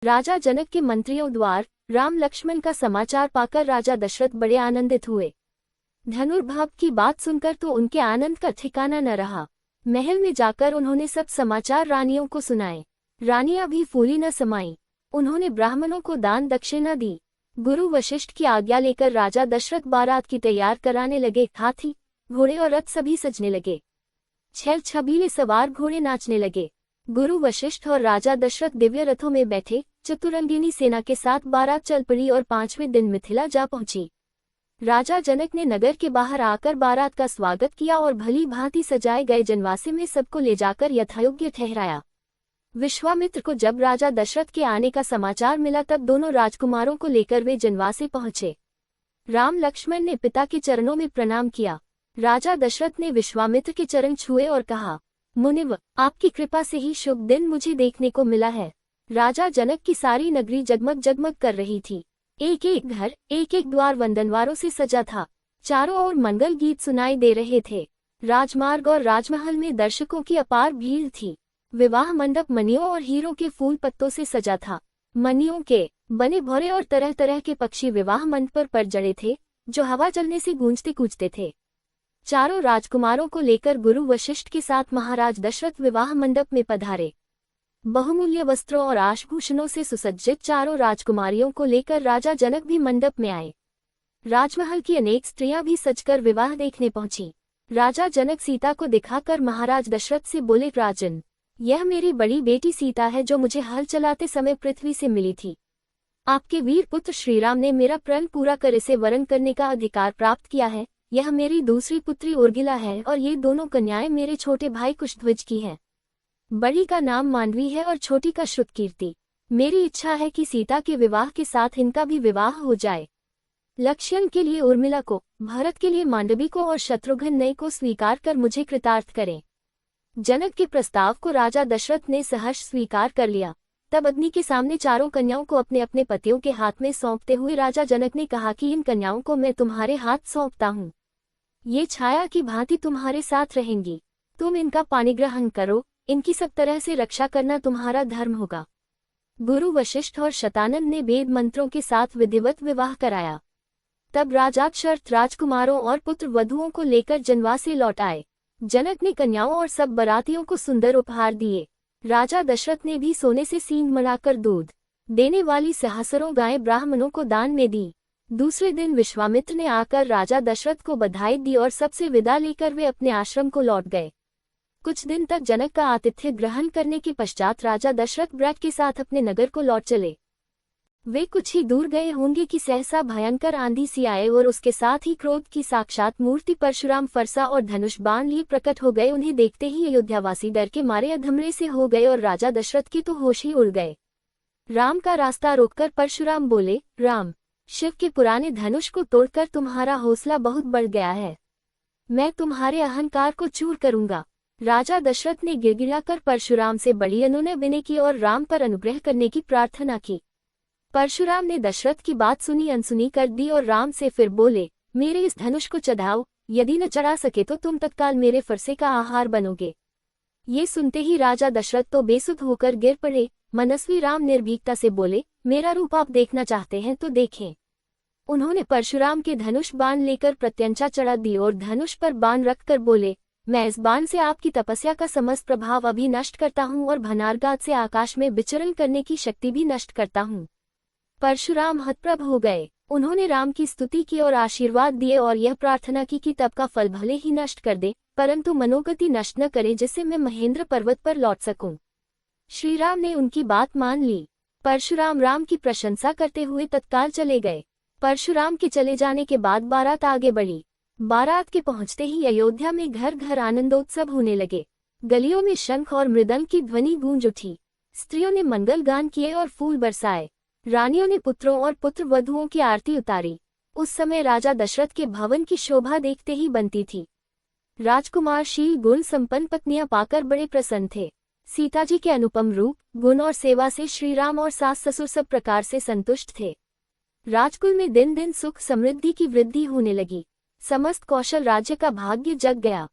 राजा जनक के मंत्रियों द्वार राम लक्ष्मण का समाचार पाकर राजा दशरथ बड़े आनंदित हुए। धनुर्भाव की बात सुनकर तो उनके आनंद का ठिकाना न रहा। महल में जाकर उन्होंने सब समाचार रानियों को सुनाए। रानियां भी फूली न समाई। उन्होंने ब्राह्मणों को दान दक्षिणा दी। गुरु वशिष्ठ की आज्ञा लेकर राजा दशरथ बारात की तैयार कराने लगे। हाथी घोड़े और रथ सभी सजने लगे। छल छबीले सवार घोड़े नाचने लगे। गुरु वशिष्ठ और राजा दशरथ दिव्य रथों में बैठे चतुरंगिनी सेना के साथ बारात चल पड़ी और 5वें दिन मिथिला जा पहुंची। राजा जनक ने नगर के बाहर आकर बारात का स्वागत किया और भली भांति सजाए गए जनवासे में सबको ले जाकर यथायोग्य ठहराया। विश्वामित्र को जब राजा दशरथ के आने का समाचार मिला तब दोनों राजकुमारों को लेकर वे जनवासे पहुंचे। राम लक्ष्मण ने पिता के चरणों में प्रणाम किया। राजा दशरथ ने विश्वामित्र के चरण छुए और कहा, मुनिव, आपकी कृपा से ही शुभ दिन मुझे देखने को मिला है। राजा जनक की सारी नगरी जगमग जगमग कर रही थी। एक एक घर एक एक द्वार वंदनवारों से सजा था। चारों ओर मंगल गीत सुनाई दे रहे थे। राजमार्ग और राजमहल में दर्शकों की अपार भीड़ थी। विवाह मंडप मणियों और हीरों के फूल पत्तों से सजा था। मणियों के बने भौरे और तरह तरह के पक्षी विवाह मंडप पर जड़े थे, जो हवा चलने से गूंजते कूजते थे। चारों राजकुमारों को लेकर गुरु वशिष्ठ के साथ महाराज दशरथ विवाह मंडप में पधारे। बहुमूल्य वस्त्रों और आभूषणों से सुसज्जित चारों राजकुमारियों को लेकर राजा जनक भी मंडप में आए। राजमहल की अनेक स्त्रियां भी सजकर विवाह देखने पहुंची। राजा जनक सीता को दिखाकर महाराज दशरथ से बोले, राजन, यह मेरी बड़ी बेटी सीता है जो मुझे हल चलाते समय पृथ्वी से मिली थी। आपके वीर पुत्र श्रीराम ने मेरा प्रण पूरा कर इसे वरण करने का अधिकार प्राप्त किया है। यह मेरी दूसरी पुत्री उर्गिला है और ये दोनों कन्याएं मेरे छोटे भाई कुशध्वज की हैं। बड़ी का नाम मांडवी है और छोटी का श्रुतकीर्ति। मेरी इच्छा है कि सीता के विवाह के साथ इनका भी विवाह हो जाए। लक्ष्मण के लिए उर्मिला को, भरत के लिए मांडवी को और शत्रुघ्न नई को स्वीकार कर मुझे कृतार्थ करें। जनक के प्रस्ताव को राजा दशरथ ने सहर्ष स्वीकार कर लिया। तब अग्नि के सामने चारों कन्याओं को अपने अपने पतियों के हाथ में सौंपते हुए राजा जनक ने कहा कि इन कन्याओं को मैं तुम्हारे हाथ सौंपता हूँ। ये छाया की भांति तुम्हारे साथ रहेंगी। तुम इनका पानी ग्रहण करो। इनकी सब तरह से रक्षा करना तुम्हारा धर्म होगा। गुरु वशिष्ठ और शतानंद ने वेद मंत्रों के साथ विधिवत विवाह कराया। तब राजाक्षर्थ राजकुमारों और पुत्र वधुओं को लेकर जनवासे लौट आए। जनक ने कन्याओं और सब बरातियों को सुंदर उपहार दिए। राजा दशरथ ने भी सोने से सींग मढ़ाकर दूध देने वाली सहस्रों गायें ब्राह्मणों को दान में दी। दूसरे दिन विश्वामित्र ने आकर राजा दशरथ को बधाई दी और सबसे विदा लेकर वे अपने आश्रम को लौट गए। कुछ दिन तक जनक का आतिथ्य ग्रहण करने के पश्चात राजा दशरथ ब्रैक के साथ अपने नगर को लौट चले। वे कुछ ही दूर गए होंगे कि सहसा भयंकर आंधी सी आए और उसके साथ ही क्रोध की साक्षात मूर्ति परशुराम फरसा और धनुष बाण लिए प्रकट हो गए। उन्हें देखते ही अयोध्यावासी डर के मारे अधमरे से हो गए और राजा दशरथ के तो होश ही उड़ गए। राम का रास्ता रोककर परशुराम बोले, राम, शिव के पुराने धनुष को तोड़कर तुम्हारा हौसला बहुत बढ़ गया है। मैं तुम्हारे अहंकार को चूर करूंगा। राजा दशरथ ने गिड़गिड़ाकर परशुराम से बड़ी अनुनय विनय की और राम पर अनुग्रह करने की प्रार्थना की। परशुराम ने दशरथ की बात सुनी अनसुनी कर दी और राम से फिर बोले, मेरे इस धनुष को चढ़ाओ। यदि न चढ़ा सके तो तुम तत्काल मेरे फरसे का आहार बनोगे। ये सुनते ही राजा दशरथ तो बेसुध होकर गिर पड़े। मनस्वी राम निर्भीकता से बोले, मेरा रूप आप देखना चाहते हैं तो देखें। उन्होंने परशुराम के धनुष बाण लेकर प्रत्यंचा चढ़ा दी और धनुष पर बाण रखकर बोले, मैं इस बाण से आपकी तपस्या का समस्त प्रभाव अभी नष्ट करता हूँ और भनारगात से आकाश में विचरण करने की शक्ति भी नष्ट करता हूँ। परशुराम हतप्रभ हो गए। उन्होंने राम की स्तुति की और आशीर्वाद दिए और यह प्रार्थना की कि तप का फल भले ही नष्ट कर दे, परंतु मनोगति नष्ट न करे, जिससे मैं महेंद्र पर्वत पर लौट सकूं। श्रीराम ने उनकी बात मान ली। परशुराम राम की प्रशंसा करते हुए तत्काल चले गए। परशुराम के चले जाने के बाद बारात आगे बढ़ी। बारात के पहुंचते ही अयोध्या में घर घर आनंदोत्सव होने लगे। गलियों में शंख और मृदंग की ध्वनि गूंज उठी। स्त्रियों ने मंगल गान किए और फूल बरसाए। रानियों ने पुत्रों और पुत्र वधुओं की आरती उतारी। उस समय राजा दशरथ के भवन की शोभा देखते ही बनती थी। राजकुमार शील गुण संपन्न पत्नियां पाकर बड़े प्रसन्न थे। सीता जी के अनुपम रूप, गुण और सेवा से श्रीराम और सास ससुर सब प्रकार से संतुष्ट थे। राजकुल में दिन दिन सुख समृद्धि की वृद्धि होने लगी। समस्त कौशल राज्य का भाग्य जग गया।